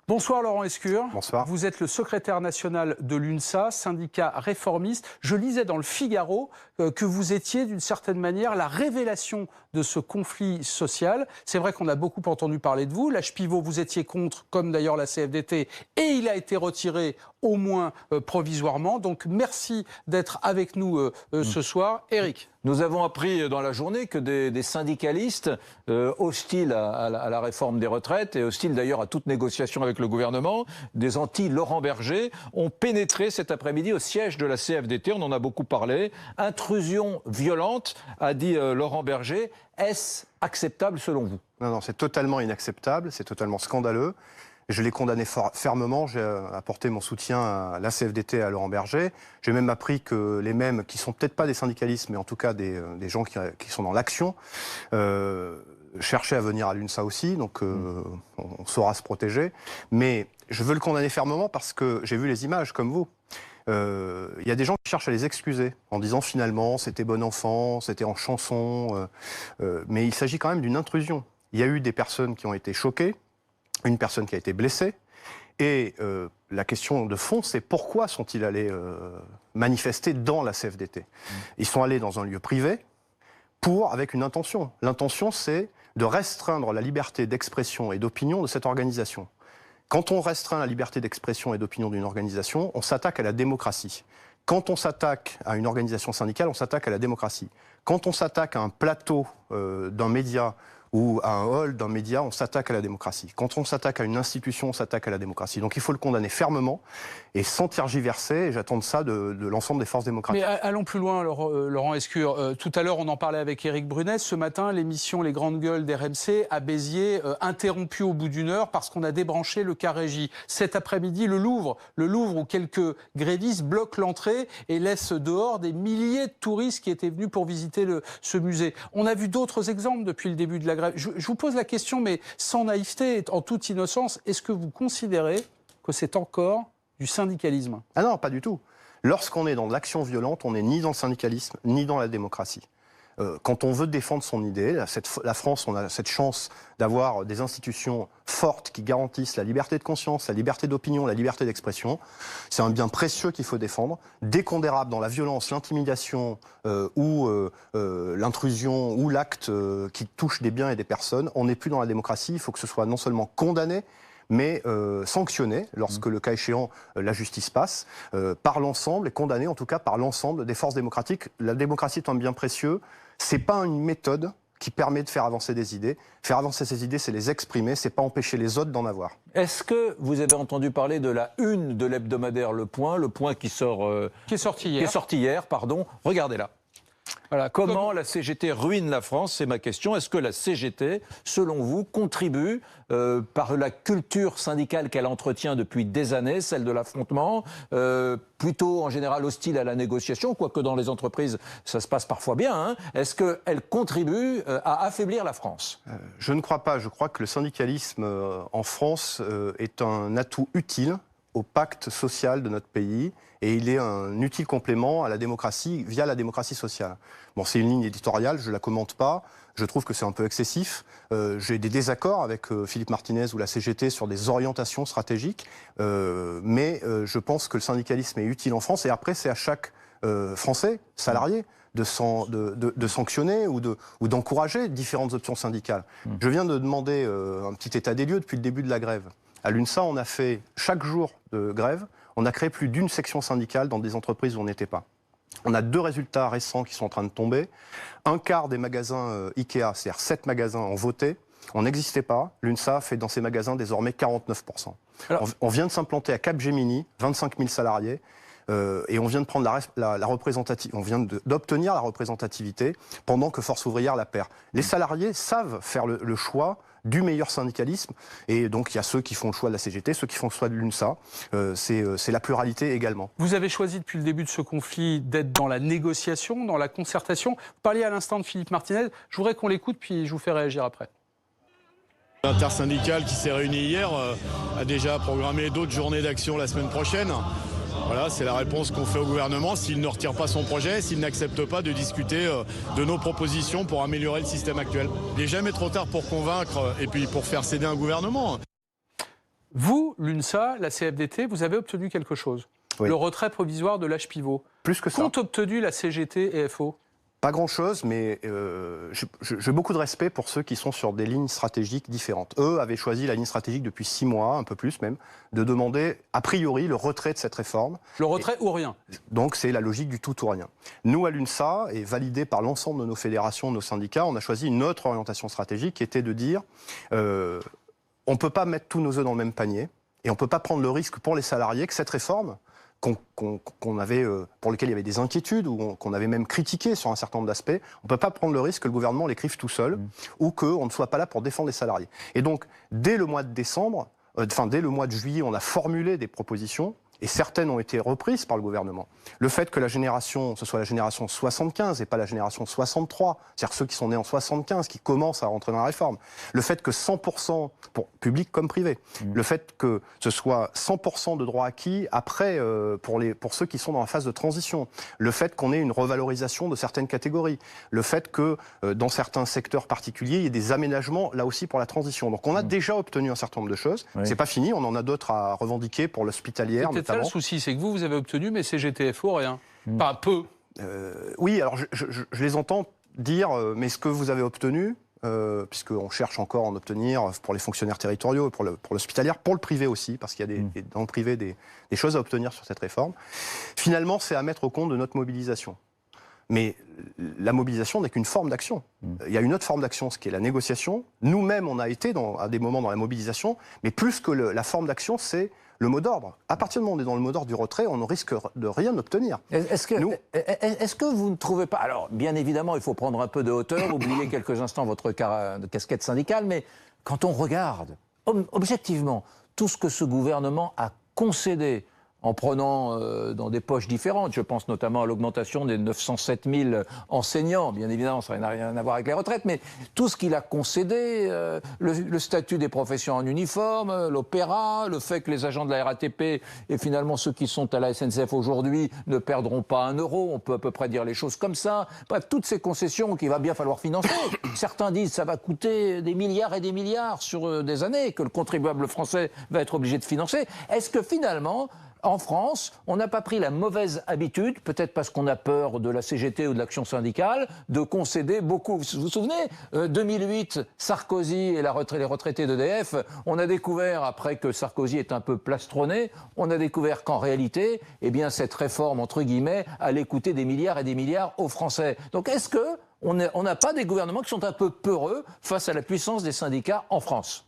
Bonsoir Laurent Escure. Bonsoir. Vous êtes le secrétaire national de l'UNSA, syndicat réformiste. Je lisais dans le Figaro que vous étiez d'une certaine manière la révélation de ce conflit social. C'est vrai qu'on a beaucoup entendu parler de vous. L'âge pivot, vous étiez contre, comme d'ailleurs la CFDT, et il a été retiré au moins provisoirement. Donc merci d'être avec nous ce soir. Éric. Nous avons appris dans la journée que des syndicalistes hostiles à la réforme des retraites et hostiles d'ailleurs à toute négociation avec le gouvernement, des anti-Laurent Berger, ont pénétré cet après-midi au siège de la CFDT. On en a beaucoup parlé. Intrusion violente, a dit Laurent Berger. Est-ce acceptable selon vous? Non, c'est totalement inacceptable, c'est totalement scandaleux. Je l'ai condamné fermement, j'ai apporté mon soutien à la CFDT et à Laurent Berger. J'ai même appris que les mêmes, qui sont peut-être pas des syndicalistes, mais en tout cas des gens qui sont dans l'action, cherchaient à venir à l'UNSA aussi, donc on saura se protéger. Mais je veux le condamner fermement parce que j'ai vu les images, comme vous. Il y a des gens qui cherchent à les excuser en disant finalement c'était bon enfant, c'était en chanson, mais il s'agit quand même d'une intrusion. Il y a eu des personnes qui ont été choquées, une personne qui a été blessée, et la question de fond, c'est pourquoi sont-ils allés manifester dans la CFDT? Ils sont allés dans un lieu privé avec une intention. L'intention, c'est de restreindre la liberté d'expression et d'opinion de cette organisation. Quand on restreint la liberté d'expression et d'opinion d'une organisation, on s'attaque à la démocratie. Quand on s'attaque à une organisation syndicale, on s'attaque à la démocratie. Quand on s'attaque à un plateau d'un média ou à un hall d'un média, on s'attaque à la démocratie. Quand on s'attaque à une institution, on s'attaque à la démocratie. Donc il faut le condamner fermement et sans tergiverser, et j'attends de ça de l'ensemble des forces démocratiques. Mais allons plus loin, Laurent Escure. Tout à l'heure, on en parlait avec Éric Brunet. Ce matin, l'émission Les Grandes Gueules d'RMC à Béziers, interrompue au bout d'une heure parce qu'on a débranché le car régie. Cet après-midi, le Louvre où quelques grévistes bloquent l'entrée et laissent dehors des milliers de touristes qui étaient venus pour visiter ce musée. On a vu d'autres exemples depuis le début de la grève. Je vous pose la question, mais sans naïveté, en toute innocence, est-ce que vous considérez que c'est encore du syndicalisme? Ah non, pas du tout. Lorsqu'on est dans l'action violente, on n'est ni dans le syndicalisme, ni dans la démocratie. Quand on veut défendre son idée, la France, on a cette chance d'avoir des institutions fortes qui garantissent la liberté de conscience, la liberté d'opinion, la liberté d'expression. C'est un bien précieux qu'il faut défendre. Dès qu'on dérape dans la violence, l'intimidation ou l'intrusion ou l'acte qui touche des biens et des personnes, on n'est plus dans la démocratie. Il faut que ce soit non seulement condamné, mais sanctionné lorsque le cas échéant la justice passe, par l'ensemble, et condamné en tout cas par l'ensemble des forces démocratiques. La démocratie est un bien précieux, c'est pas une méthode qui permet de faire avancer des idées. Faire avancer ces idées, c'est les exprimer, c'est pas empêcher les autres d'en avoir. Est-ce que vous avez entendu parler de la une de l'hebdomadaire Le Point qui sort... qui est sorti hier. Qui est sorti hier, pardon. Regardez-là. Voilà, comment la CGT ruine la France, c'est ma question. Est-ce que la CGT, selon vous, contribue par la culture syndicale qu'elle entretient depuis des années, celle de l'affrontement, plutôt en général hostile à la négociation, quoique dans les entreprises ça se passe parfois bien, hein. Est-ce qu'elle contribue à affaiblir la France? Je ne crois pas. Je crois que le syndicalisme en France est un atout utile au pacte social de notre pays, et il est un utile complément à la démocratie via la démocratie sociale. Bon, c'est une ligne éditoriale, je ne la commente pas, je trouve que c'est un peu excessif. J'ai des désaccords avec Philippe Martinez ou la CGT sur des orientations stratégiques, mais je pense que le syndicalisme est utile en France, et après c'est à chaque Français, salarié, de sanctionner ou d'encourager différentes options syndicales. Je viens de demander un petit état des lieux depuis le début de la grève. À l'UNSA, on a fait chaque jour de grève, on a créé plus d'une section syndicale dans des entreprises où on n'était pas. On a 2 résultats récents qui sont en train de tomber. Un quart des magasins Ikea, c'est-à-dire 7 magasins, ont voté. On n'existait pas. L'UNSA fait dans ces magasins désormais 49%. Alors, on vient de s'implanter à Capgemini, 25 000 salariés. Et on vient de prendre la représentativité, on vient d'obtenir la représentativité pendant que Force Ouvrière la perd. Les salariés savent faire le choix du meilleur syndicalisme, et donc il y a ceux qui font le choix de la CGT, ceux qui font le choix de l'UNSA, c'est la pluralité également. Vous avez choisi depuis le début de ce conflit d'être dans la négociation, dans la concertation. Vous parliez à l'instant de Philippe Martinez, je voudrais qu'on l'écoute puis je vous fais réagir après. L'intersyndicale qui s'est réunie hier a déjà programmé d'autres journées d'action la semaine prochaine. Voilà, c'est la réponse qu'on fait au gouvernement s'il ne retire pas son projet, s'il n'accepte pas de discuter de nos propositions pour améliorer le système actuel. Il n'est jamais trop tard pour convaincre et puis pour faire céder un gouvernement. Vous, l'UNSA, la CFDT, vous avez obtenu quelque chose. Oui. Le retrait provisoire de l'âge pivot. Plus que ça. Qu'ont obtenu la CGT et FO? Pas grand-chose, mais j'ai beaucoup de respect pour ceux qui sont sur des lignes stratégiques différentes. Eux avaient choisi la ligne stratégique depuis 6 mois, un peu plus même, de demander a priori le retrait de cette réforme. Le retrait ou rien. Donc c'est la logique du tout ou rien. Nous, à l'UNSA, et validé par l'ensemble de nos fédérations, de nos syndicats, on a choisi une autre orientation stratégique qui était de dire on ne peut pas mettre tous nos œufs dans le même panier et on ne peut pas prendre le risque pour les salariés que cette réforme qu'on avait, pour lesquels il y avait des inquiétudes ou qu'on avait même critiqué sur un certain nombre d'aspects, on ne peut pas prendre le risque que le gouvernement l'écrive tout seul ou qu'on ne soit pas là pour défendre les salariés. Et donc, dès le mois de décembre, dès le mois de juillet, on a formulé des propositions et certaines ont été reprises par le gouvernement. Le fait que la génération, ce soit la génération 75 et pas la génération 63, c'est-à-dire ceux qui sont nés en 75, qui commencent à rentrer dans la réforme. Le fait que 100%, pour public comme privé, le fait que ce soit 100% de droits acquis après pour ceux qui sont dans la phase de transition. Le fait qu'on ait une revalorisation de certaines catégories. Le fait que dans certains secteurs particuliers, il y ait des aménagements là aussi pour la transition. Donc on a déjà obtenu un certain nombre de choses. C'est pas fini, on en a d'autres à revendiquer pour l'hospitalière. C'est ça le souci, c'est que vous avez obtenu, mais CGT-FO, rien. Pas peu. Oui, alors je les entends dire, mais ce que vous avez obtenu, puisqu'on cherche encore à en obtenir pour les fonctionnaires territoriaux, pour l'hospitalière, pour le privé aussi, parce qu'il y a dans le privé des choses à obtenir sur cette réforme, finalement, c'est à mettre au compte de notre mobilisation. Mais la mobilisation n'est qu'une forme d'action. Il y a une autre forme d'action, ce qui est la négociation. Nous-mêmes, on a été à des moments dans la mobilisation, mais plus que la forme d'action, c'est le mot d'ordre. À partir du moment où on est dans le mot d'ordre du retrait, on ne risque de rien obtenir. Est-ce que vous ne trouvez pas... Alors, bien évidemment, il faut prendre un peu de hauteur, oublier quelques instants votre casquette syndicale, mais quand on regarde, objectivement, tout ce que ce gouvernement a concédé en prenant dans des poches différentes. Je pense notamment à l'augmentation des 907 000 enseignants. Bien évidemment, ça n'a rien à voir avec les retraites, mais tout ce qu'il a concédé, le statut des professions en uniforme, l'opéra, le fait que les agents de la RATP et finalement ceux qui sont à la SNCF aujourd'hui ne perdront pas 1 euro, on peut à peu près dire les choses comme ça. Bref, toutes ces concessions qu'il va bien falloir financer. Certains disent que ça va coûter des milliards et des milliards sur des années, que le contribuable français va être obligé de financer. Est-ce que finalement... En France, on n'a pas pris la mauvaise habitude, peut-être parce qu'on a peur de la CGT ou de l'action syndicale, de concéder beaucoup. Vous vous souvenez, 2008, Sarkozy et les retraités d'EDF, on a découvert, après que Sarkozy est un peu plastronné, on a découvert qu'en réalité, eh bien, cette réforme, entre guillemets, allait coûter des milliards et des milliards aux Français. Donc est-ce qu'on n'a pas des gouvernements qui sont un peu peureux face à la puissance des syndicats en France ?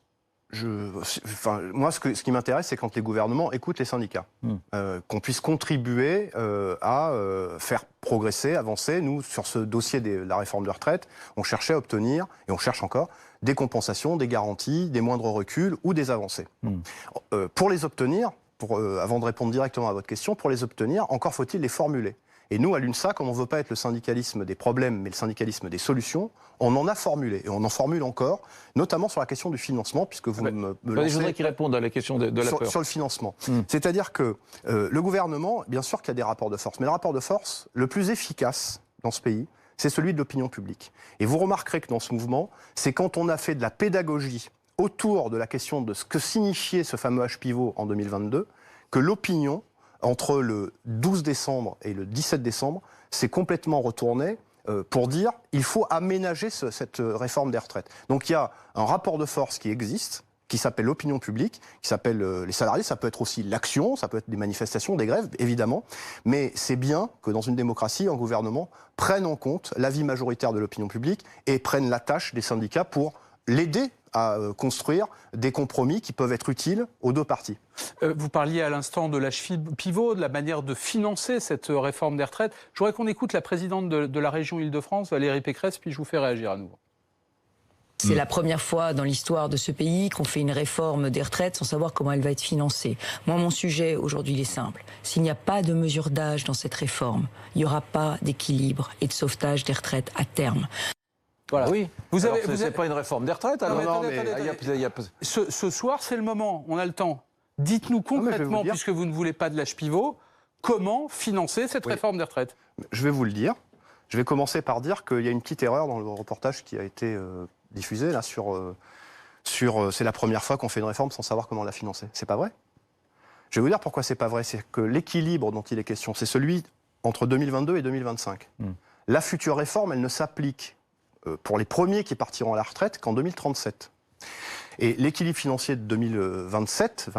Moi, ce qui m'intéresse, c'est quand les gouvernements écoutent les syndicats. Qu'on puisse contribuer à faire progresser, avancer. Nous, sur ce dossier de la réforme de retraite, on cherchait à obtenir, et on cherche encore, des compensations, des garanties, des moindres reculs ou des avancées. Pour les obtenir, avant de répondre directement à votre question, pour les obtenir, encore faut-il les formuler. Et nous, à l'UNSA, comme on ne veut pas être le syndicalisme des problèmes, mais le syndicalisme des solutions, on en a formulé. Et on en formule encore, notamment sur la question du financement, puisque vous me lancez... Je voudrais qu'il réponde à la question de la peur. Sur le financement. C'est-à-dire que le gouvernement, bien sûr qu'il y a des rapports de force, mais le rapport de force, le plus efficace dans ce pays, c'est celui de l'opinion publique. Et vous remarquerez que dans ce mouvement, c'est quand on a fait de la pédagogie autour de la question de ce que signifiait ce fameux H-pivot en 2022, que l'opinion, entre le 12 décembre et le 17 décembre, s'est complètement retournée pour dire il faut aménager cette réforme des retraites. Donc il y a un rapport de force qui existe, qui s'appelle l'opinion publique, qui s'appelle les salariés, ça peut être aussi l'action, ça peut être des manifestations, des grèves, évidemment, mais c'est bien que dans une démocratie, un gouvernement prenne en compte l'avis majoritaire de l'opinion publique et prenne la tâche des syndicats pour l'aider à construire des compromis qui peuvent être utiles aux deux parties. Vous parliez à l'instant de l'âge pivot, de la manière de financer cette réforme des retraites. Je voudrais qu'on écoute la présidente de la région Île-de-France, Valérie Pécresse, puis je vous fais réagir à nouveau. C'est la première fois dans l'histoire de ce pays qu'on fait une réforme des retraites sans savoir comment elle va être financée. Moi, mon sujet aujourd'hui, il est simple. S'il n'y a pas de mesure d'âge dans cette réforme, il n'y aura pas d'équilibre et de sauvetage des retraites à terme. Voilà. Oui, c'est pas une réforme des retraites. Alors. Ce soir, c'est le moment, on a le temps. Dites-nous concrètement, puisque vous ne voulez pas de l'âge pivot, comment financer cette réforme des retraites ? Je vais vous le dire. Je vais commencer par dire qu'il y a une petite erreur dans le reportage qui a été diffusé là, sur sur c'est la première fois qu'on fait une réforme sans savoir comment la financer. C'est pas vrai. Je vais vous dire pourquoi c'est pas vrai. C'est que l'équilibre dont il est question, c'est celui entre 2022 et 2025. La future réforme, elle ne s'applique pour les premiers qui partiront à la retraite qu'en 2037. Et l'équilibre financier de 2027,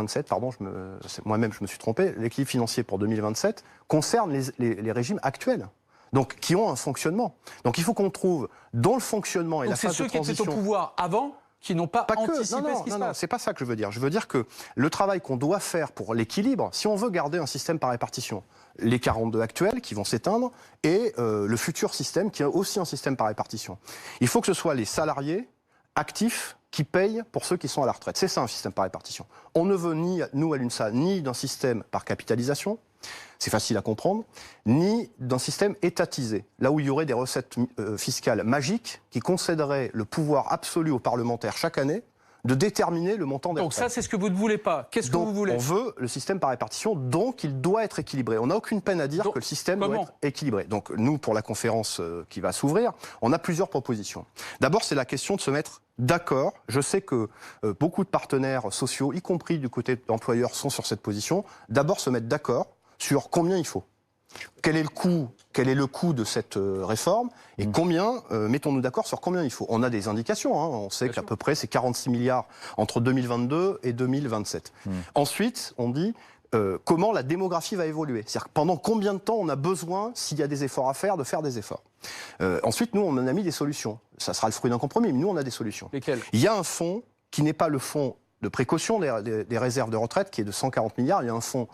moi-même je me suis trompé, l'équilibre financier pour 2027 concerne les régimes actuels. Donc, qui ont un fonctionnement. Donc il faut qu'on trouve dans le fonctionnement et la phase de transition... C'est ceux qui étaient au pouvoir avant qui n'ont pas anticipé ce qui se passe. Non, c'est pas ça que je veux dire. Je veux dire que le travail qu'on doit faire pour l'équilibre, si on veut garder un système par répartition, les 42 actuels qui vont s'éteindre et le futur système qui est aussi un système par répartition, il faut que ce soit les salariés actifs qui payent pour ceux qui sont à la retraite. C'est ça un système par répartition. On ne veut ni, nous à l'UNSA, ni d'un système par capitalisation, c'est facile à comprendre, ni d'un système étatisé, là où il y aurait des recettes fiscales magiques qui concéderaient le pouvoir absolu aux parlementaires chaque année de déterminer le montant des retraites. Donc ça, c'est ce que vous ne voulez pas. Qu'est-ce que vous voulez? On veut le système par répartition, donc il doit être équilibré. On n'a aucune peine à dire que le système doit être équilibré. Donc nous, pour la conférence qui va s'ouvrir, on a plusieurs propositions. D'abord, c'est la question de se mettre d'accord. Je sais que beaucoup de partenaires sociaux, y compris du côté de l'employeur, sont sur cette position. D'abord, se mettre d'accord sur combien il faut. Quel est le coût de cette réforme et combien, mettons-nous d'accord sur combien il faut. On a des indications, on sait qu'à peu près c'est 46 milliards entre 2022 et 2027. Ensuite, on dit comment la démographie va évoluer. C'est-à-dire pendant combien de temps on a besoin, s'il y a des efforts à faire, de faire des efforts. Ensuite, nous, on en a mis des solutions. Ça sera le fruit d'un compromis, mais nous, on a des solutions. Lesquelles? Il y a un fonds qui n'est pas le fonds de précaution des réserves de retraite, qui est de 140 milliards. Il y a un fonds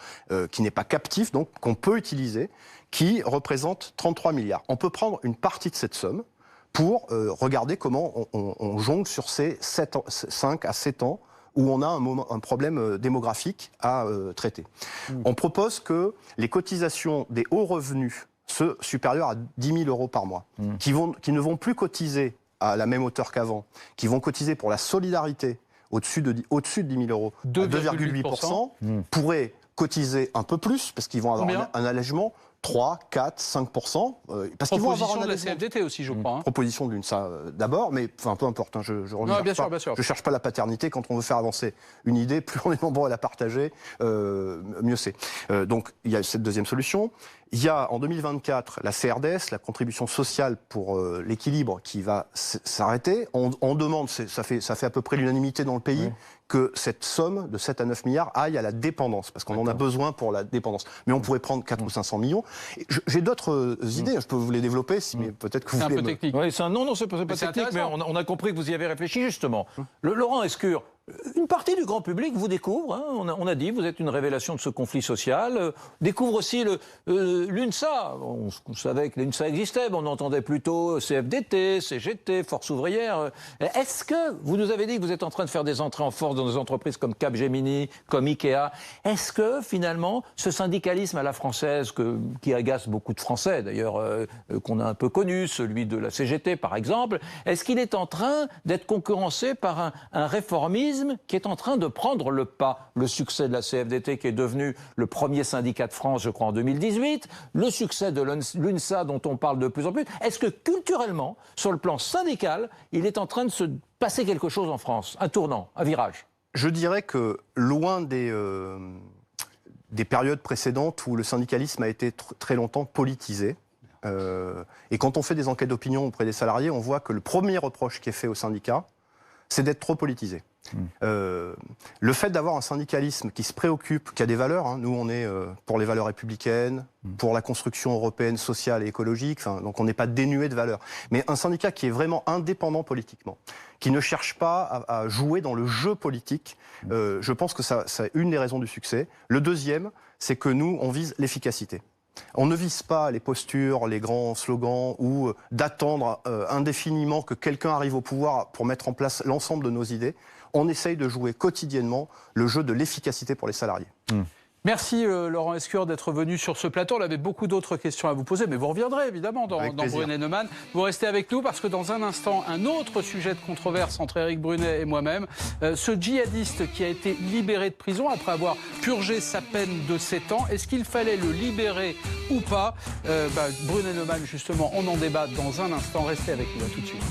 qui n'est pas captif, donc qu'on peut utiliser, qui représente 33 milliards. On peut prendre une partie de cette somme pour regarder comment on jongle sur ces 5 à 7 ans où on a un problème démographique à traiter. On propose que les cotisations des hauts revenus, ceux supérieurs à 10 000 euros par mois, qui ne vont plus cotiser à la même hauteur qu'avant, qui vont cotiser pour la solidarité, au-dessus de 10 000 euros, 2,8%, pourraient cotiser un peu plus, parce qu'ils vont avoir un allègement, 3, 4, 5%. Parce qu'ils vont avoir de la CFDT aussi, je crois. Proposition de l'UNSA d'abord, mais peu importe, je cherche pas la paternité. Quand on veut faire avancer une idée, plus on est nombreux à la partager, mieux c'est. Donc il y a cette deuxième solution. Il y a en 2024 la CRDS, la contribution sociale pour l'équilibre, qui va s'arrêter. On demande, ça fait à peu près l'unanimité dans le pays, que cette somme de 7 à 9 milliards aille à la dépendance, parce qu'on en a besoin pour la dépendance. Mais on pourrait prendre 4 ou 500 millions. J'ai d'autres idées, je peux vous les développer, mais peut-être que vous voulez... C'est un peu technique. Oui, non, c'est pas technique, mais on a compris que vous y avez réfléchi, justement. Laurent Escure, une partie du grand public vous découvre, on a dit, vous êtes une révélation de ce conflit social, découvre aussi l'UNSA. On savait que l'UNSA existait, mais on entendait plutôt CFDT, CGT, Force ouvrière. Est-ce que, vous nous avez dit que vous êtes en train de faire des entrées en force dans des entreprises comme Capgemini, comme Ikea, est-ce que finalement, ce syndicalisme à la française, qui agace beaucoup de Français d'ailleurs, qu'on a un peu connu, celui de la CGT par exemple, est-ce qu'il est en train d'être concurrencé par un réformisme qui est en train de prendre le pas? Le succès de la CFDT qui est devenu le premier syndicat de France, je crois, en 2018, le succès de l'UNSA dont on parle de plus en plus. Est-ce que culturellement, sur le plan syndical, il est en train de se passer quelque chose en France? Un tournant, un virage? Je dirais que loin des périodes précédentes où le syndicalisme a été très longtemps politisé, et quand on fait des enquêtes d'opinion auprès des salariés, on voit que le premier reproche qui est fait aux syndicats, c'est d'être trop politisé. Le fait d'avoir un syndicalisme qui se préoccupe, qui a des valeurs, nous on est pour les valeurs républicaines, pour la construction européenne, sociale et écologique, donc on n'est pas dénué de valeurs. Mais un syndicat qui est vraiment indépendant politiquement, qui ne cherche pas à jouer dans le jeu politique, je pense que c'est une des raisons du succès. Le deuxième, c'est que nous, on vise l'efficacité. On ne vise pas les postures, les grands slogans ou d'attendre indéfiniment que quelqu'un arrive au pouvoir pour mettre en place l'ensemble de nos idées. On essaye de jouer quotidiennement le jeu de l'efficacité pour les salariés. Merci Laurent Escure d'être venu sur ce plateau. On avait beaucoup d'autres questions à vous poser, mais vous reviendrez évidemment dans Brunet Neumann. Vous restez avec nous parce que dans un instant, un autre sujet de controverse entre Éric Brunet et moi-même. Ce djihadiste qui a été libéré de prison après avoir purgé sa peine de 7 ans, est-ce qu'il fallait le libérer ou pas? Brunet Neumann, justement, on en débat dans un instant. Restez avec nous, à tout de suite.